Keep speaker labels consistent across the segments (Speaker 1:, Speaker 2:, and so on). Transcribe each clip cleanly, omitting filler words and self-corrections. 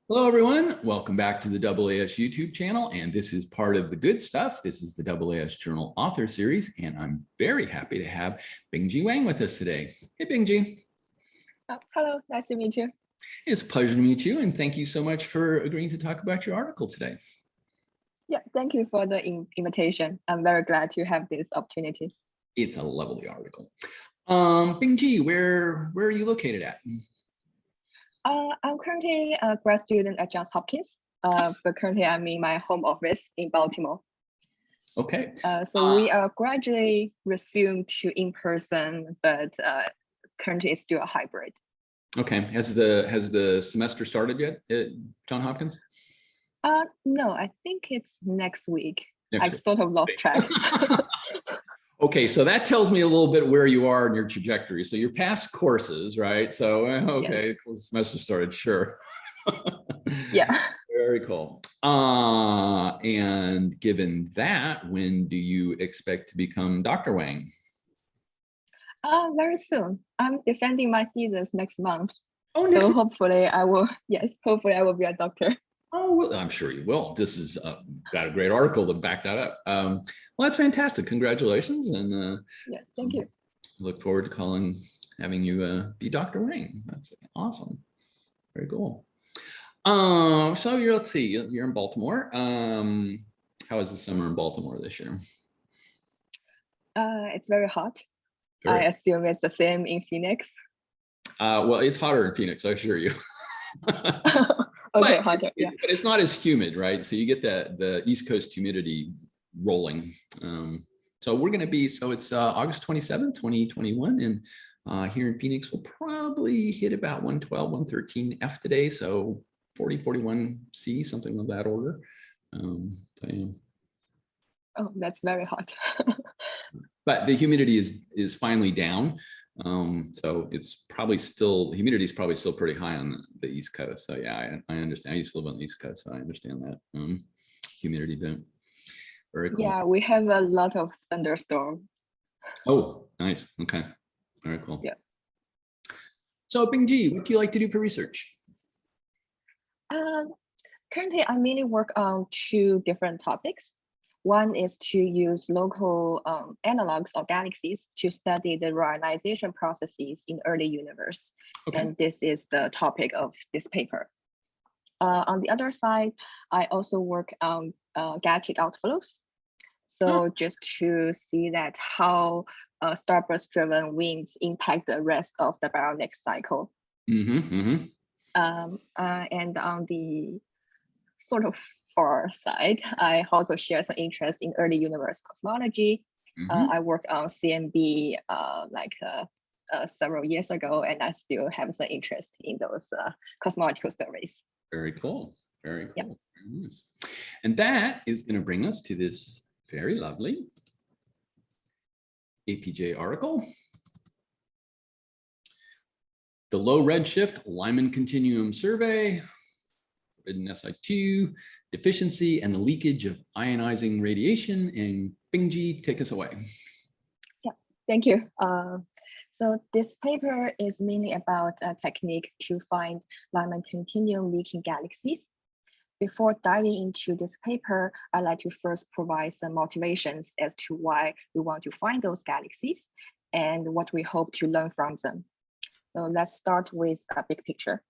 Speaker 1: Hello, everyone. Welcome back to the AAS YouTube channel. And this is part of the good stuff. This is the AAS Journal Author Series. And I'm very happy to have Bingjie Wang with us today. Hey, Bingjie.
Speaker 2: Hello, nice to meet you.
Speaker 1: It's a pleasure to meet you. And thank you so much for agreeing to talk about your article today.
Speaker 2: Yeah, thank you for the invitation. I'm very glad to have this opportunity.
Speaker 1: It's a lovely article. Bingjie, where are you located at?
Speaker 2: I'm currently a grad student at Johns Hopkins, but currently I'm in my home office in Baltimore.
Speaker 1: Okay.
Speaker 2: So we are gradually resumed to in-person, but currently it's still a hybrid.
Speaker 1: Okay. Has the semester started yet at Johns Hopkins?
Speaker 2: No, I think it's next week. I sort of lost track.
Speaker 1: Okay, so that tells me a little bit where you are in your trajectory. So you're past courses, right? So, okay, yes. The semester started, sure.
Speaker 2: Yeah.
Speaker 1: Very cool. And given that, when do you expect to become Dr. Wang?
Speaker 2: Very soon. I'm defending my thesis next month.
Speaker 1: Oh, next month.
Speaker 2: Hopefully I will, hopefully I will be a doctor.
Speaker 1: Oh, well, I'm sure you will. This is got a great article to back that up. Well, that's fantastic. Congratulations. And
Speaker 2: yeah, thank you.
Speaker 1: Look forward to having you be Dr. Wang. That's awesome. Very cool. So let's see, you're in Baltimore. How is the summer in Baltimore this year?
Speaker 2: It's very hot. I assume it's the same in Phoenix.
Speaker 1: Well, it's hotter in Phoenix, I assure you.
Speaker 2: Okay, hotter, yeah.
Speaker 1: But it's not as humid, right? So you get the East Coast humidity rolling. So we're going to be, so it's August 27th, 2021. And here in Phoenix, we'll probably hit about 112, 113 F today. So 40, 41 C, something of that order. So, yeah.
Speaker 2: Oh, that's very hot.
Speaker 1: But the humidity is finally down. So it's probably still, the humidity is probably still pretty high on the East Coast. So yeah, I understand. I used to live on the East Coast, so I understand that humidity bit. Very cool.
Speaker 2: Yeah, we have a lot of thunderstorm.
Speaker 1: Oh, nice. Okay. Very cool.
Speaker 2: Yeah.
Speaker 1: So Bingjie, what do you like to do for research?
Speaker 2: Currently, I mainly work on two different topics. One is to use local analogs of galaxies to study the ionization processes in early universe. Okay. And this is the topic of this paper. On the other side, I also work on galactic outflows. So just to see that how starburst-driven winds impact the rest of the baryonic cycle. And on the sort of far side, I also share some interest in early universe cosmology. I worked on CMB several years ago, and I still have some interest in those cosmological surveys.
Speaker 1: Very cool. Very cool.
Speaker 2: Yep.
Speaker 1: Very nice. And that is going to bring us to this very lovely APJ article. The low-redshift Lyman-continuum survey, in SI2, deficiency, and the leakage of ionizing radiation. And Bingjie, take us away.
Speaker 2: Yeah, thank you. So this paper is mainly about a technique to find Lyman-continuum leaking galaxies. Before diving into this paper, I'd like to first provide some motivations as to why we want to find those galaxies and what we hope to learn from them. So let's start with a big picture.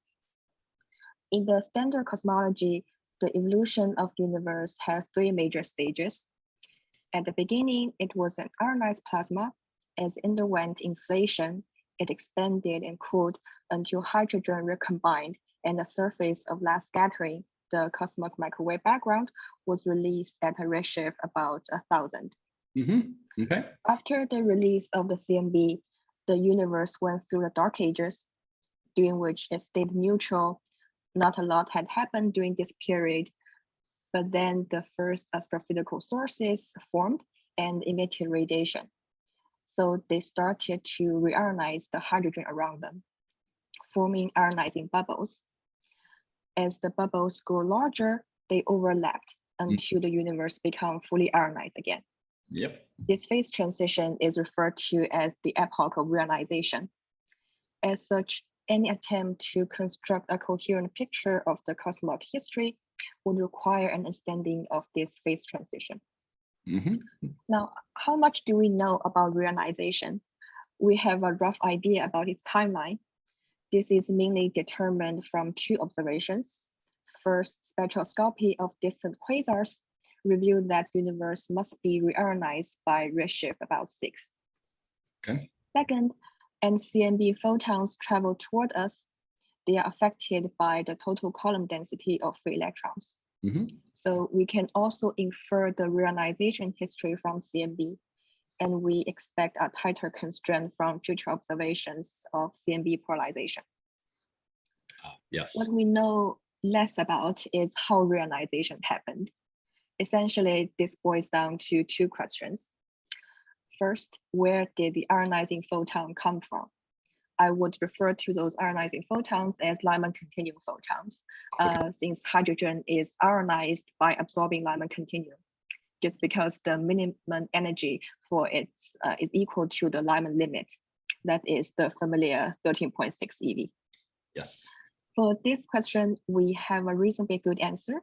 Speaker 2: In the standard cosmology, the evolution of the universe has three major stages. At the beginning, it was an ionized plasma. As it underwent inflation, it expanded and cooled until hydrogen recombined and the surface of last scattering, the cosmic microwave background, was released at a redshift about 1,000.
Speaker 1: Okay.
Speaker 2: After the release of the CMB, the universe went through the dark ages, during which it stayed neutral. Not a lot had happened during this period, but then the first astrophysical sources formed and emitted radiation. So they started to reionize the hydrogen around them, forming ionizing bubbles. As the bubbles grew larger, they overlapped until the universe became fully ionized again.
Speaker 1: Yep.
Speaker 2: This phase transition is referred to as the epoch of reionization. As such, any attempt to construct a coherent picture of the cosmological history would require an understanding of this phase transition. Now, how much do we know about reionization? We have a rough idea about its timeline. This is mainly determined from two observations. First, spectroscopy of distant quasars revealed that universe must be reionized by redshift about 6.
Speaker 1: Okay.
Speaker 2: Second, NCMB photons travel toward us. They are affected by the total column density of free electrons. So we can also infer the reionization history from CMB, and we expect a tighter constraint from future observations of CMB polarization.
Speaker 1: Yes.
Speaker 2: What we know less about is how reionization happened. Essentially, this boils down to two questions. First, where did the ionizing photon come from? I would refer to those ionizing photons as Lyman-continuum photons, since hydrogen is ionized by absorbing Lyman-continuum, just because the minimum energy for it is equal to the Lyman limit. That is the familiar 13.6 eV.
Speaker 1: Yes.
Speaker 2: For this question, we have a reasonably good answer.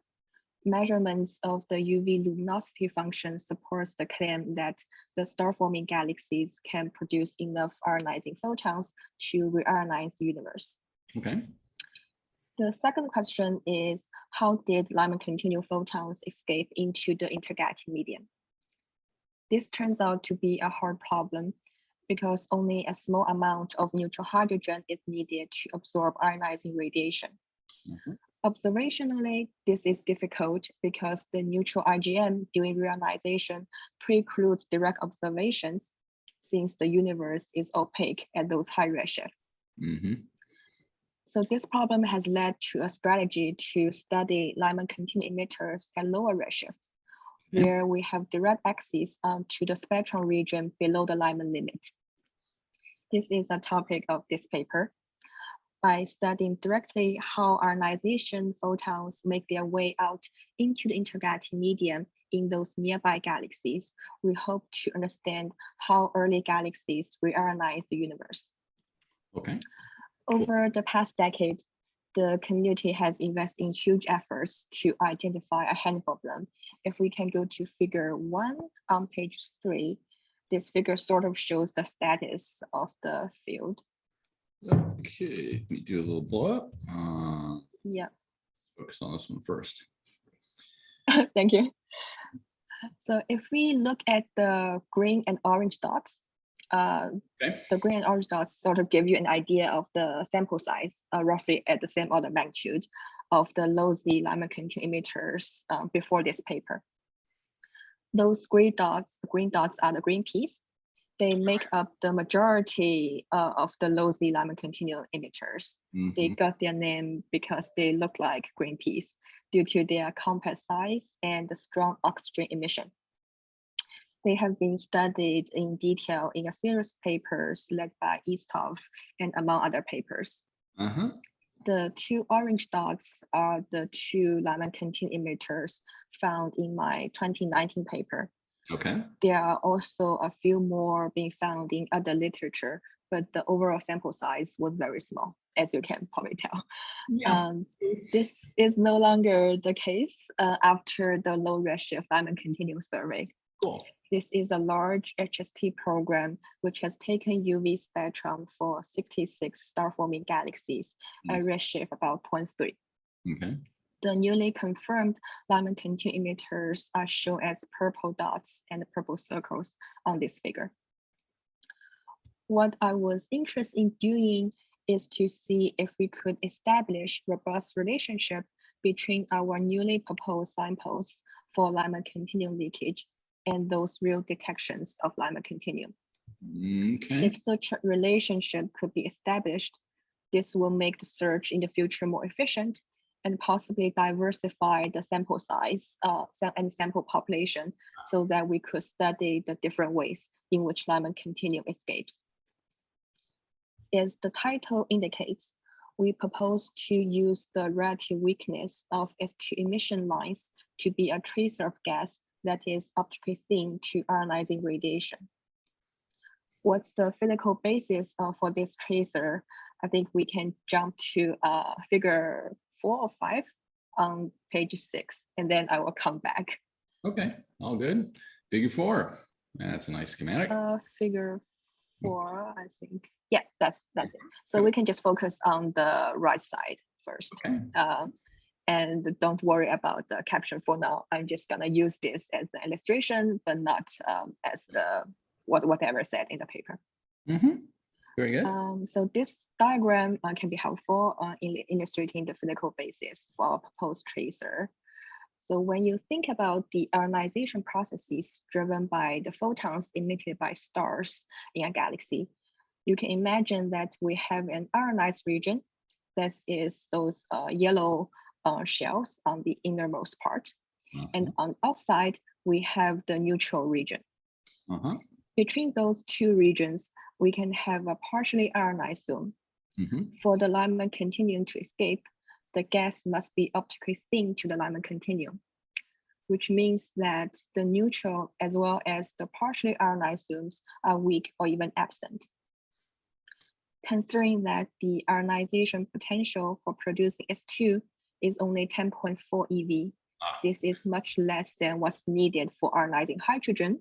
Speaker 2: Measurements of the UV luminosity function supports the claim that the star-forming galaxies can produce enough ionizing photons to reionize the universe.
Speaker 1: Okay.
Speaker 2: The second question is, how did Lyman-continuum photons escape into the intergalactic medium? This turns out to be a hard problem because only a small amount of neutral hydrogen is needed to absorb ionizing radiation. Observationally, this is difficult because the neutral IgM during reionization precludes direct observations since the universe is opaque at those high redshifts. So this problem has led to a strategy to study Lyman-continuum emitters at lower redshifts, where we have direct access to the spectral region below the Lyman limit. This is a topic of this paper. By studying directly how ionization photons make their way out into the intergalactic medium in those nearby galaxies, we hope to understand how early galaxies reionize the universe.
Speaker 1: Okay.
Speaker 2: Over the past decade, the community has invested in huge efforts to identify a handful of them. If we can go to figure 1 on page 3, this figure sort of shows the status of the field.
Speaker 1: Okay, let me do a little blow up.
Speaker 2: Yeah.
Speaker 1: Focus on this one first.
Speaker 2: Thank you. So if we look at the green and orange dots, the green and orange dots sort of give you an idea of the sample size, roughly at the same order of magnitude of the low Z Lyman-continuum emitters before this paper. Those green dots are the green peas. They make up the majority of the low Z Lyman-continuum emitters. They got their name because they look like green peas due to their compact size and the strong oxygen emission. They have been studied in detail in a series of papers led by Istov and among other papers. The two orange dots are the two Lyman-continuum emitters found in my 2019 paper.
Speaker 1: Okay.
Speaker 2: There are also a few more being found in other literature, but the overall sample size was very small, as you can probably tell.
Speaker 1: Yeah.
Speaker 2: This is no longer the case after the low redshift Lyman-continuum survey.
Speaker 1: Cool.
Speaker 2: This is a large HST program which has taken UV spectrum for 66 star-forming galaxies at redshift about 0.3.
Speaker 1: Okay.
Speaker 2: The newly confirmed Lyman-continuum emitters are shown as purple dots and purple circles on this figure. What I was interested in doing is to see if we could establish robust relationship between our newly proposed samples for Lyman-continuum leakage and those real detections of Lyman-continuum.
Speaker 1: Okay.
Speaker 2: If such a relationship could be established, this will make the search in the future more efficient and possibly diversify the sample size and sample population so that we could study the different ways in which Lyman-continuum escapes. As the title indicates, we propose to use the relative weakness of S2 emission lines to be a tracer of gas that is optically thin to ionizing radiation. What's the physical basis for this tracer I think we can jump to figure 4 or 5 on page 6, and then I will come back.
Speaker 1: Okay, all good. Figure 4. That's a nice schematic.
Speaker 2: Figure 4, I think. Yeah, that's it. So we can just focus on the right side first.
Speaker 1: Okay.
Speaker 2: And don't worry about the caption for now. I'm just gonna use this as an illustration, but not as the whatever said in the paper.
Speaker 1: Very good.
Speaker 2: So this diagram can be helpful in illustrating the physical basis for our proposed tracer. So when you think about the ionization processes driven by the photons emitted by stars in a galaxy, you can imagine that we have an ionized region that is those yellow shells on the innermost part. And on the outside, we have the neutral region. Between those two regions, we can have a partially ionized zone. For the Lyman-continuum to escape, the gas must be optically thin to the Lyman-continuum, which means that the neutral as well as the partially ionized zones are weak or even absent. Considering that the ionization potential for producing S2 is only 10.4 eV, this is much less than what's needed for ionizing hydrogen.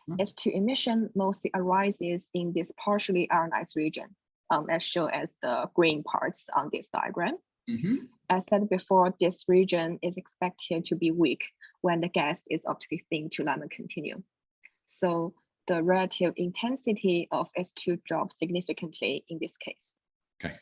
Speaker 2: S2 emission mostly arises in this partially ionized region, as shown as the green parts on this diagram. As said before, this region is expected to be weak when the gas is optically thin to Lyman-continuum. So the relative intensity of S2 drops significantly in this case.
Speaker 1: Okay.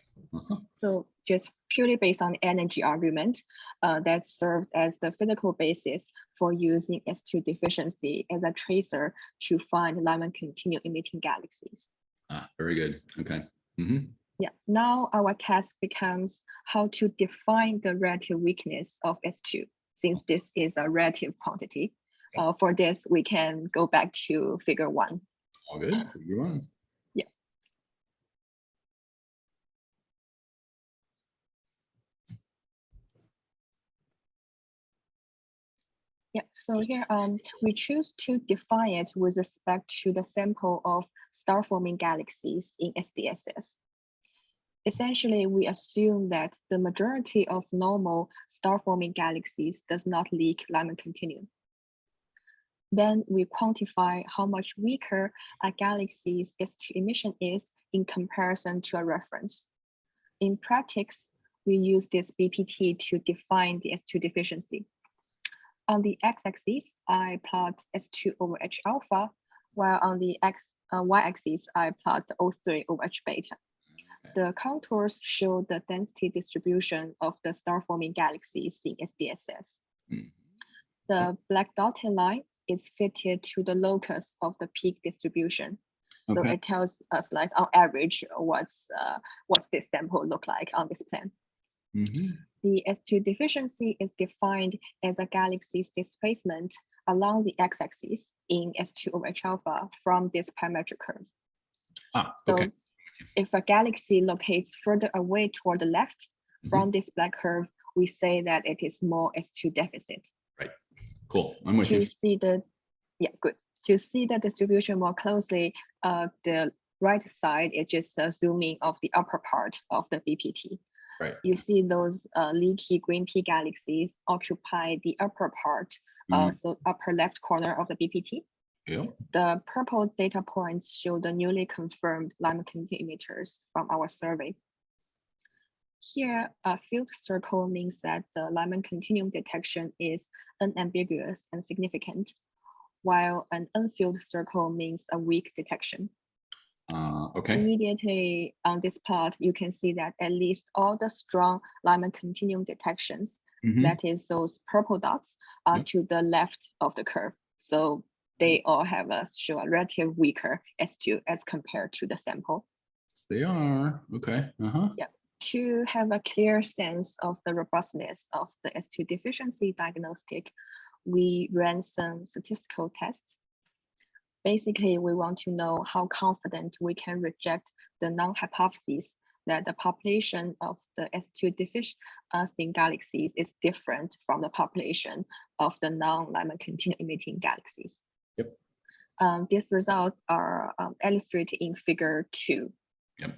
Speaker 2: So just purely based on the energy argument, that served as the physical basis for using S2 deficiency as a tracer to find Lyman-continuum emitting galaxies.
Speaker 1: Very good. Okay.
Speaker 2: Yeah, now our task becomes how to define the relative weakness of S2, since this is a relative quantity. For this, we can go back to figure 1.
Speaker 1: All good. Figure 1.
Speaker 2: Yeah. Yeah, so here we choose to define it with respect to the sample of star-forming galaxies in SDSS. Essentially, we assume that the majority of normal star-forming galaxies does not leak Lyman-continuum. Then we quantify how much weaker a galaxy's S2 emission is in comparison to a reference. In practice, we use this BPT to define the S2 deficiency. On the x-axis, I plot S2 over H alpha, while on the y-axis, I plot the O3 over H beta. The contours show the density distribution of the star-forming galaxies in SDSS. The black dotted line is fitted to the locus of the peak distribution. So it tells us, like, on average, what's this sample look like on this plan. The S2 deficiency is defined as a galaxy's displacement along the x-axis in S2 over H alpha from this parametric curve. So if a galaxy locates further away toward the left from this black curve, we say that it is more S2 deficit.
Speaker 1: Right. Cool. I'm with you.
Speaker 2: See the, yeah, good. To see the distribution more closely, the right side is just a zooming of the upper part of the BPT.
Speaker 1: Right.
Speaker 2: You see those leaky green P galaxies occupy the upper part, so upper left corner of the BPT.
Speaker 1: Yeah.
Speaker 2: The purple data points show the newly confirmed Lyman-continuum emitters from our survey. Here, a filled circle means that the Lyman-continuum detection is unambiguous and significant, while an unfilled circle means a weak detection.
Speaker 1: Okay.
Speaker 2: Immediately on this plot, you can see that at least all the strong Lyman-continuum detections, that is those purple dots, are to the left of the curve. So they all have show a relative weaker S2 as compared to the sample.
Speaker 1: They are. Okay.
Speaker 2: Yeah. To have a clear sense of the robustness of the S2 deficiency diagnostic, we ran some statistical tests. Basically, we want to know how confident we can reject the null hypothesis that the population of the S2 deficient galaxies is different from the population of the non-Lyman-continuum emitting galaxies.
Speaker 1: Yep.
Speaker 2: These results are illustrated in figure 2.
Speaker 1: Yep.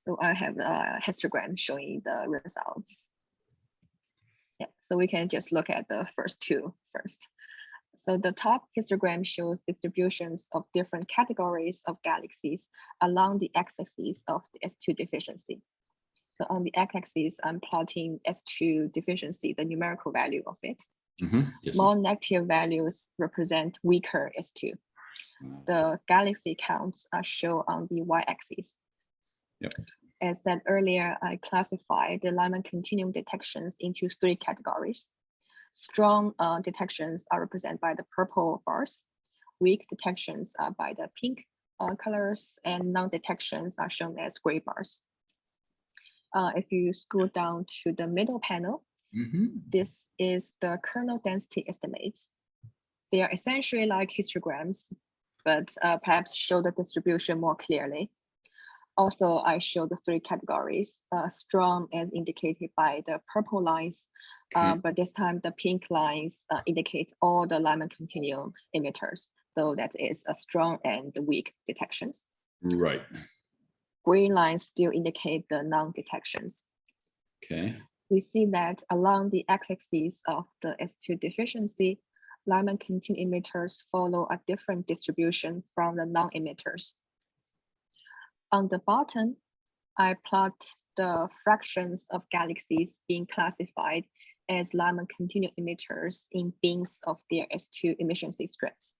Speaker 2: So I have a histogram showing the results. Yeah, so we can just look at the first two first. So the top histogram shows distributions of different categories of galaxies along the x-axis of the S2 deficiency. So on the x-axis, I'm plotting S2 deficiency, the numerical value of it.
Speaker 1: Yes.
Speaker 2: More negative values represent weaker S2. The galaxy counts are shown on the y-axis.
Speaker 1: Yep.
Speaker 2: As said earlier, I classify the Lyman-continuum detections into three categories. Strong detections are represented by the purple bars. Weak detections are by the pink colors, and non-detections are shown as gray bars. If you scroll down to the middle panel, this is the kernel density estimates. They are essentially like histograms, but perhaps show the distribution more clearly. Also, I show the three categories, strong as indicated by the purple lines, but this time the pink lines indicate all the Lyman-continuum emitters, so that is a strong and weak detections.
Speaker 1: Right.
Speaker 2: Green lines still indicate the non-detections.
Speaker 1: Okay.
Speaker 2: We see that along the x-axis of the S2 deficiency, Lyman-continuum emitters follow a different distribution from the non-emitters. On the bottom, I plot the fractions of galaxies being classified as Lyman-continuum emitters in bins of their S2 emission strengths.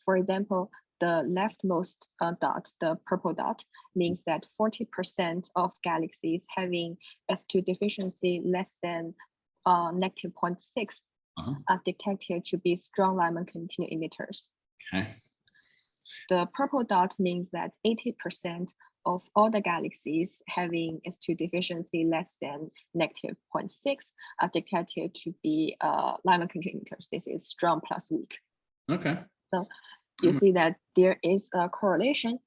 Speaker 2: For example, the leftmost dot, the purple dot, means that 40% of galaxies having S2 deficiency less than negative 0.6 are detected to be strong Lyman-continuum emitters.
Speaker 1: Okay.
Speaker 2: The purple dot means that 80% of all the galaxies having S2 deficiency less than negative 0.6 are detected to be Lyman-continuum emitters. This is strong plus weak.
Speaker 1: Okay.
Speaker 2: So you see that there is a correlation.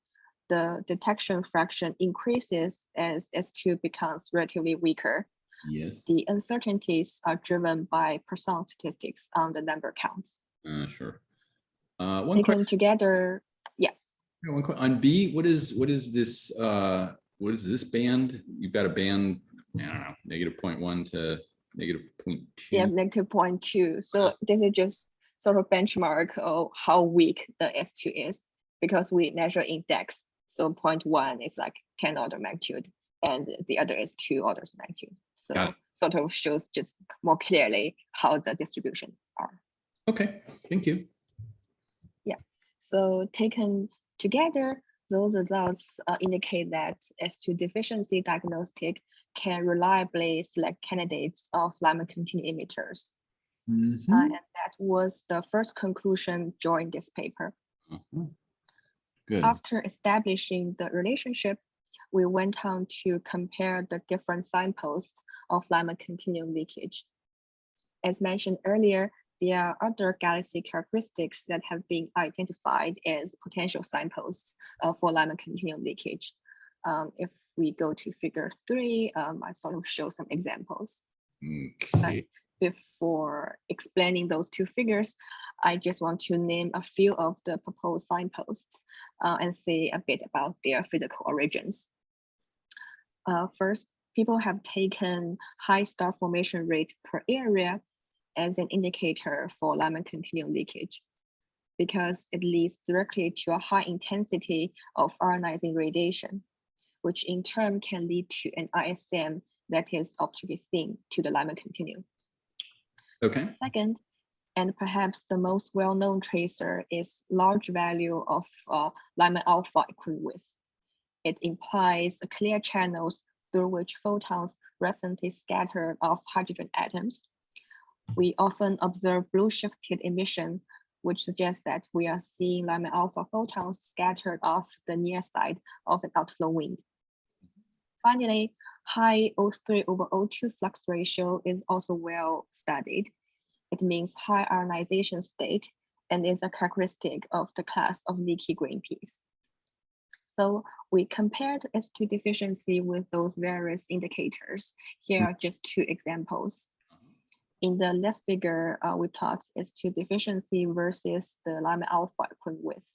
Speaker 2: The detection fraction increases as S2 becomes relatively weaker.
Speaker 1: Yes.
Speaker 2: The uncertainties are driven by Poisson statistics on the number counts.
Speaker 1: Sure.
Speaker 2: Taken together, yeah.
Speaker 1: One question on B. What is this? What is this band? You've got a band. I don't know, -0.1 to -0.2.
Speaker 2: Yeah, -0.2. So this is just sort of benchmark of how weak the S2 is, because we measure index. So 0.1 is like 10 order magnitude, and the other is 2 orders magnitude. So sort of shows just more clearly how the distribution are.
Speaker 1: Okay, thank you.
Speaker 2: Yeah, so taken together, those results indicate that S2 deficiency diagnostic can reliably select candidates of Lyman-continuum emitters. And that was the first conclusion during this paper.
Speaker 1: Good.
Speaker 2: After establishing the relationship, we went on to compare the different signposts of Lyman-continuum leakage. As mentioned earlier, there are other galaxy characteristics that have been identified as potential signposts for Lyman-continuum leakage. If we go to figure 3, I sort of show some examples.
Speaker 1: Okay.
Speaker 2: Before explaining those two figures, I just want to name a few of the proposed signposts and say a bit about their physical origins. First, people have taken high star formation rate per area as an indicator for Lyman-continuum leakage, because it leads directly to a high intensity of ionizing radiation, which in turn can lead to an ISM that is optically thin to the Lyman-continuum.
Speaker 1: Okay.
Speaker 2: Second, and perhaps the most well-known tracer is large value of Lyman alpha equivalent width. It implies clear channels through which photons recently scattered off hydrogen atoms. We often observe blue shifted emission, which suggests that we are seeing Lyman alpha photons scattered off the near side of an outflow wind. Finally, high O3/O2 flux ratio is also well studied. It means high ionization state and is a characteristic of the class of leaky green peas. So we compared S2 deficiency with those various indicators. Here are just two examples. In the left figure, we plot S2 deficiency versus the Lyman alpha equivalent width.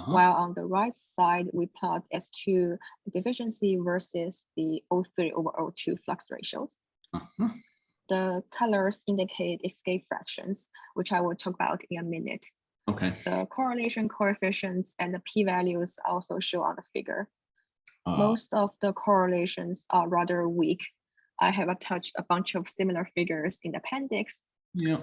Speaker 2: while on the right side, we plot S2 deficiency versus the O3 over O2 flux ratios. The colors indicate escape fractions, which I will talk about in a minute.
Speaker 1: Okay.
Speaker 2: The correlation coefficients and the p-values also show on the figure. Most of the correlations are rather weak. I have attached a bunch of similar figures in the appendix.
Speaker 1: Yeah.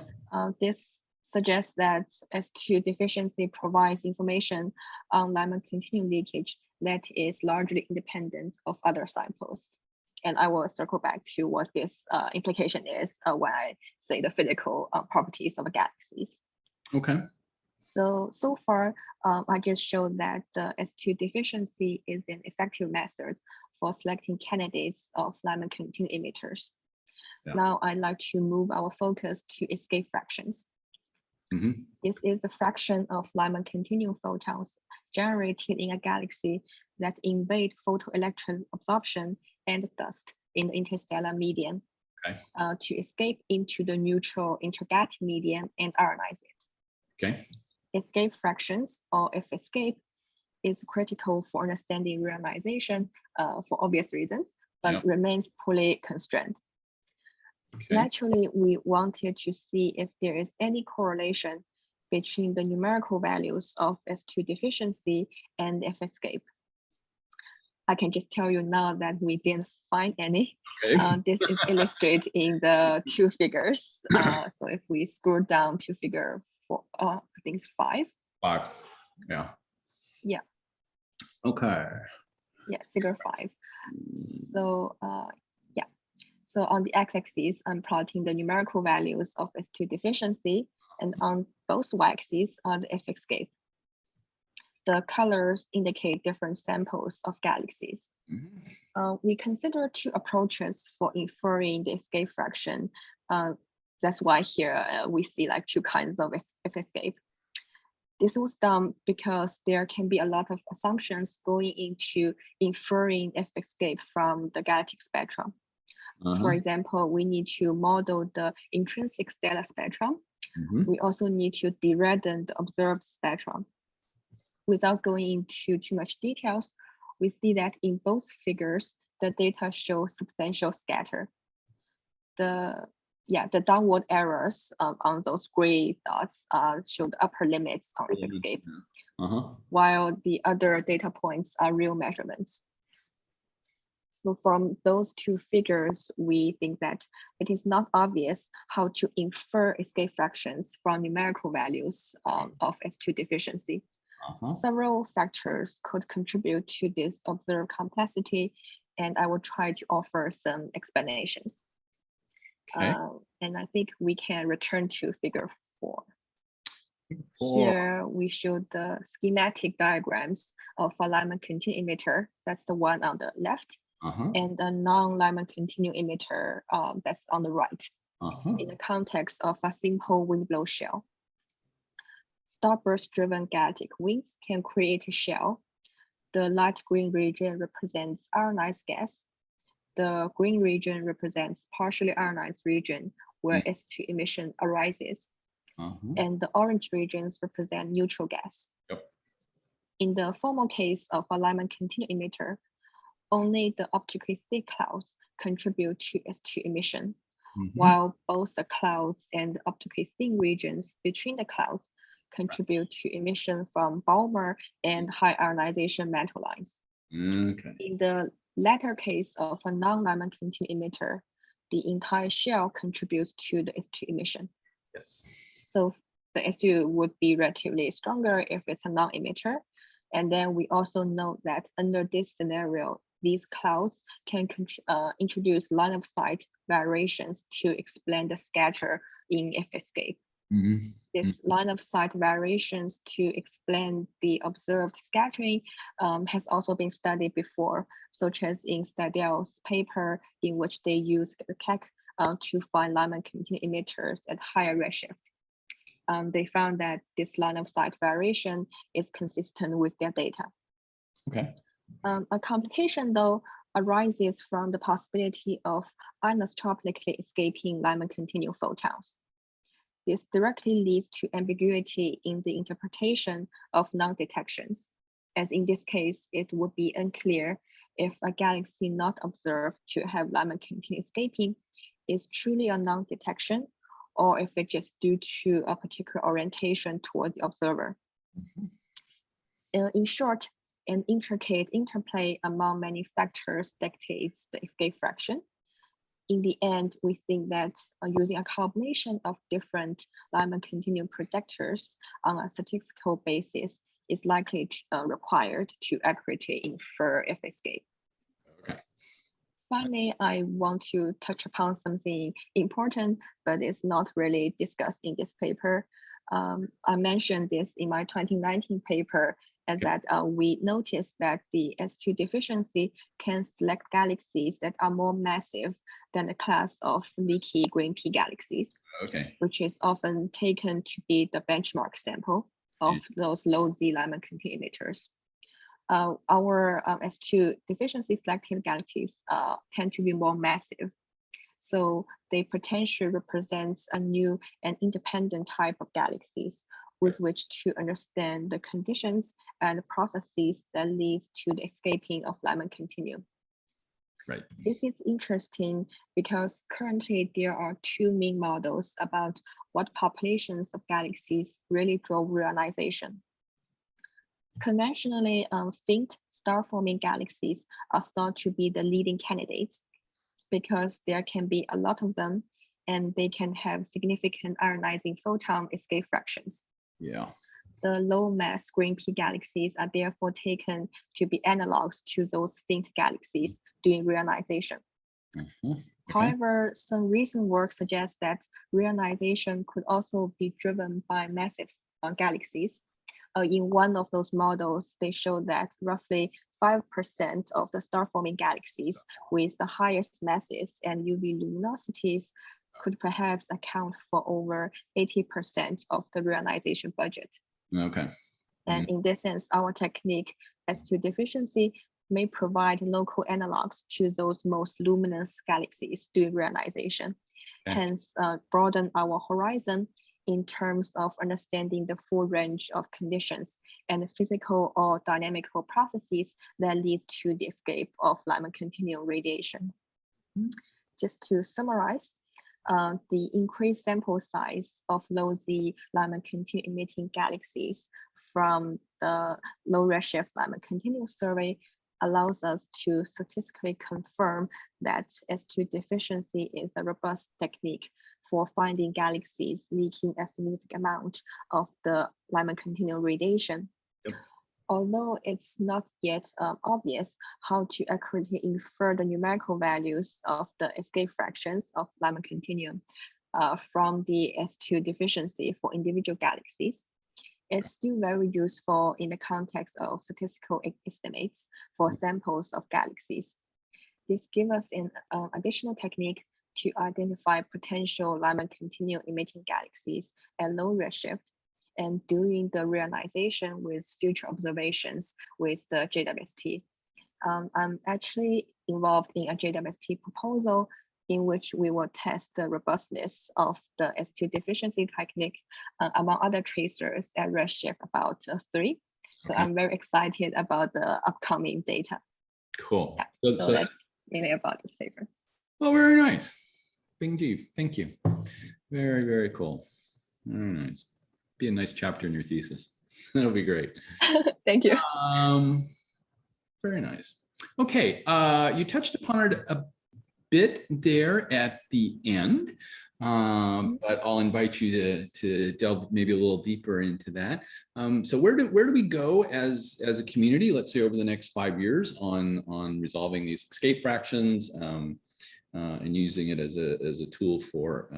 Speaker 2: This suggests that S2 deficiency provides information on Lyman-continuum leakage that is largely independent of other samples. And I will circle back to what this implication is when I say the physical properties of galaxies.
Speaker 1: Okay.
Speaker 2: So far, I just showed that the S2 deficiency is an effective method for selecting candidates of Lyman-continuum emitters. Yeah. Now I'd like to move our focus to escape fractions. This is the fraction of Lyman-continuum photons generated in a galaxy that invade photoelectron absorption and dust in the interstellar medium to escape into the neutral intergalactic medium and ionize it.
Speaker 1: Okay.
Speaker 2: Escape fractions, or F escape, is critical for understanding reionization for obvious reasons, but remains poorly constrained. Okay. Naturally, we wanted to see if there is any correlation between the numerical values of S2 deficiency and F escape. I can just tell you now that we didn't find any. Okay. This is illustrated in the two figures. So if we scroll down to figure 4, I think it's 5.
Speaker 1: 5, yeah.
Speaker 2: Yeah.
Speaker 1: Okay.
Speaker 2: Yeah, figure 5. So yeah. So on the x-axis, I'm plotting the numerical values of S2 deficiency, and on both y-axis are the F escape. The colors indicate different samples of galaxies. We consider two approaches for inferring the escape fraction. That's why here we see like two kinds of F escape. This was done because there can be a lot of assumptions going into inferring F escape from the galactic spectrum. For example, we need to model the intrinsic stellar spectrum. We also need to deredden the observed spectrum. Without going into too much details, we see that in both figures, the data show substantial scatter. The downward errors on those gray dots show the upper limits on F escape, while the other data points are real measurements. So from those two figures, we think that it is not obvious how to infer escape fractions from numerical values of S2 deficiency. Several factors could contribute to this observed complexity, and I will try to offer some explanations. Okay. And I think we can return to figure 4. Here we show the schematic diagrams of a Lyman-continuum emitter. That's the one on the left. And a non-Lyman-continuum emitter that's on the right, in the context of a simple wind blow shell. Starburst-driven galactic winds can create a shell. The light green region represents ionized gas. The green region represents partially ionized region where S2 emission arises. And the orange regions represent neutral gas. In the formal case of a Lyman-continuum emitter, only the optically thick clouds contribute to S2 emission, while both the clouds and the optically thin regions between the clouds contribute to emission from Balmer and high ionization metal lines. In the latter case of a non-Lyman-continuum emitter, the entire shell contributes to the S2 emission. So the S2 would be relatively stronger if it's a non-emitter. And then we also know that under this scenario, these clouds can introduce line of sight variations to explain the scatter in F escape. This line of sight variations to explain the observed scattering has also been studied before, such as in Stadell's paper, in which they used the Keck to find Lyman-continuum emitters at higher redshift. They found that this line of sight variation is consistent with their data.
Speaker 1: Okay.
Speaker 2: A complication, though, arises from the possibility of anisotropically escaping Lyman-continuum photons. this directly leads to ambiguity in the interpretation of non-detections, as in this case, it would be unclear if a galaxy not observed to have Lyman-continuum escaping is truly a non-detection, or if it's just due to a particular orientation toward the observer. In short, an intricate interplay among many factors dictates the escape fraction. In the end, we think that using a combination of different Lyman-continuum predictors on a statistical basis is likely required to accurately infer if escape.
Speaker 1: Okay.
Speaker 2: Finally, I want to touch upon something important, but it's not really discussed in this paper. I mentioned this in my 2019 paper, and that we noticed that the S2 deficiency can select galaxies that are more massive than the class of leaky green P galaxies, which is often taken to be the benchmark sample of those low Z Lyman-continuum emitters. Our S2 deficiency selected galaxies tend to be more massive. So they potentially represent a new and independent type of galaxies with which to understand the conditions and processes that lead to the escaping of Lyman-continuum.
Speaker 1: Right.
Speaker 2: This is interesting because currently there are two main models about what populations of galaxies really drove reionization. Conventionally, faint star-forming galaxies are thought to be the leading candidates because there can be a lot of them and they can have significant ionizing photon escape fractions.
Speaker 1: Yeah.
Speaker 2: The low mass green P galaxies are therefore taken to be analogs to those faint galaxies doing reionization. However, some recent work suggests that reionization could also be driven by massive galaxies. In one of those models, they show that roughly 5% of the star-forming galaxies with the highest masses and UV luminosities could perhaps account for over 80% of the reionization budget.
Speaker 1: Okay.
Speaker 2: And in this sense, our technique S2 deficiency may provide local analogs to those most luminous galaxies doing reionization, hence broaden our horizon in terms of understanding the full range of conditions and physical or dynamical processes that lead to the escape of Lyman-continuum radiation. Just to summarize, the increased sample size of low Z Lyman-continuum emitting galaxies from the low-redshift Lyman-continuum survey allows us to statistically confirm that S2 deficiency is a robust technique for finding galaxies leaking a significant amount of the Lyman-continuum radiation. Although it's not yet obvious how to accurately infer the numerical values of the escape fractions of Lyman-continuum from the S2 deficiency for individual galaxies, it's still very useful in the context of statistical estimates for samples of galaxies. This gives us an additional technique to identify potential Lyman-continuum emitting galaxies at low redshift and doing the reionization with future observations with the JWST. I'm actually involved in a JWST proposal in which we will test the robustness of the S2 deficiency technique among other tracers at redshift about 3. So I'm very excited about the upcoming data.
Speaker 1: Cool.
Speaker 2: Yeah, so that's really about this paper.
Speaker 1: Oh, very nice. Bingjie, thank you. Very, very cool. Very nice. Be a nice chapter in your thesis. That'll be great.
Speaker 2: Thank you.
Speaker 1: Very nice. Okay, you touched upon it a bit there at the end, but I'll invite you to delve maybe a little deeper into that. So where do we go as a community, let's say over the next 5 years on resolving these escape fractions and using it as a tool for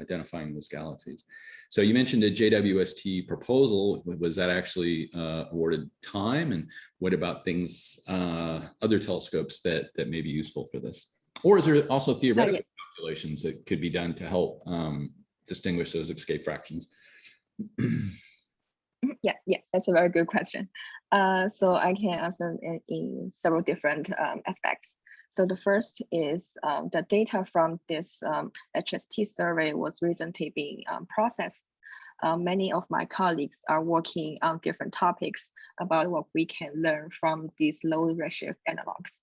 Speaker 1: identifying those galaxies? So you mentioned a JWST proposal. Was that actually awarded time? And what about things, other telescopes that may be useful for this? Or is there also theoretical calculations that could be done to help distinguish those escape fractions?
Speaker 2: Yeah, that's a very good question. So I can answer in several different aspects. So the first is the data from this HST survey was recently being processed. Many of my colleagues are working on different topics about what we can learn from these low redshift analogs.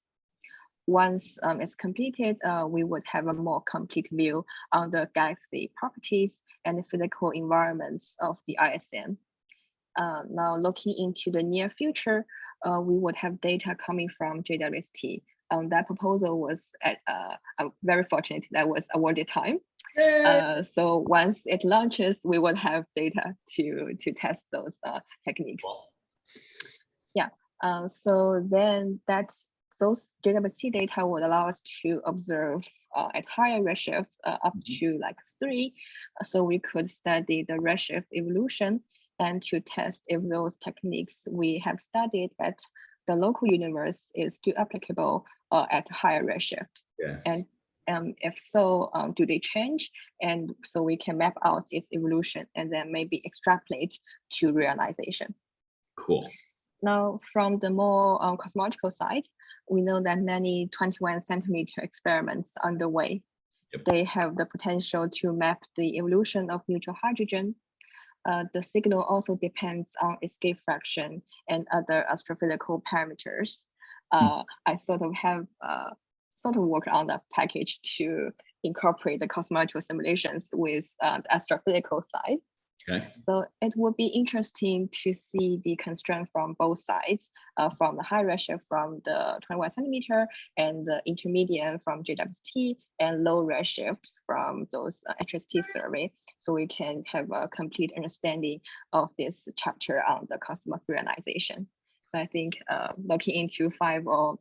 Speaker 2: Once it's completed, we would have a more complete view on the galaxy properties and the physical environments of the ISM. Now looking into the near future, we would have data coming from JWST. That proposal was I'm very fortunate that was awarded time. So once it launches, we would have data to test those techniques. Yeah. So then those JWST data would allow us to observe at higher redshift up to like 3. So we could study the redshift evolution and to test if those techniques we have studied at the local universe is still applicable at higher redshift.
Speaker 1: Yeah.
Speaker 2: And if so, do they change? And so we can map out its evolution and then maybe extrapolate to realization.
Speaker 1: Cool.
Speaker 2: Now, from the more cosmological side, we know that many 21 centimeter experiments underway.
Speaker 1: Yep.
Speaker 2: They have the potential to map the evolution of neutral hydrogen. The signal also depends on escape fraction and other astrophysical parameters. I sort of have worked on that package to incorporate the cosmological simulations with the astrophysical side.
Speaker 1: Okay.
Speaker 2: So it would be interesting to see the constraint from both sides, from the high redshift from the 21 centimeter and the intermediate from JWST and low redshift from those HST survey. So we can have a complete understanding of this chapter on the cosmic realization. So I think looking into 5 or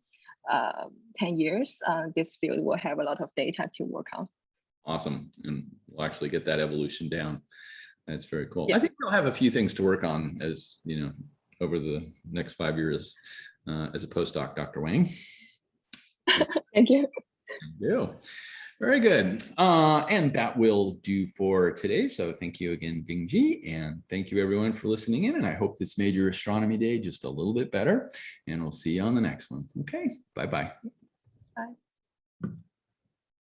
Speaker 2: 10 years, this field will have a lot of data to work on.
Speaker 1: Awesome. And we'll actually get that evolution down. That's very cool.
Speaker 2: Yeah.
Speaker 1: I think we'll have a few things to work on as, over the next 5 years as a postdoc, Dr. Wang.
Speaker 2: Thank you.
Speaker 1: Thank you. Very good. And that will do for today. So thank you again, Bingjie, and thank you everyone for listening in. And I hope this made your astronomy day just a little bit better. And we'll see you on the next one. Okay, bye-bye.
Speaker 2: Bye.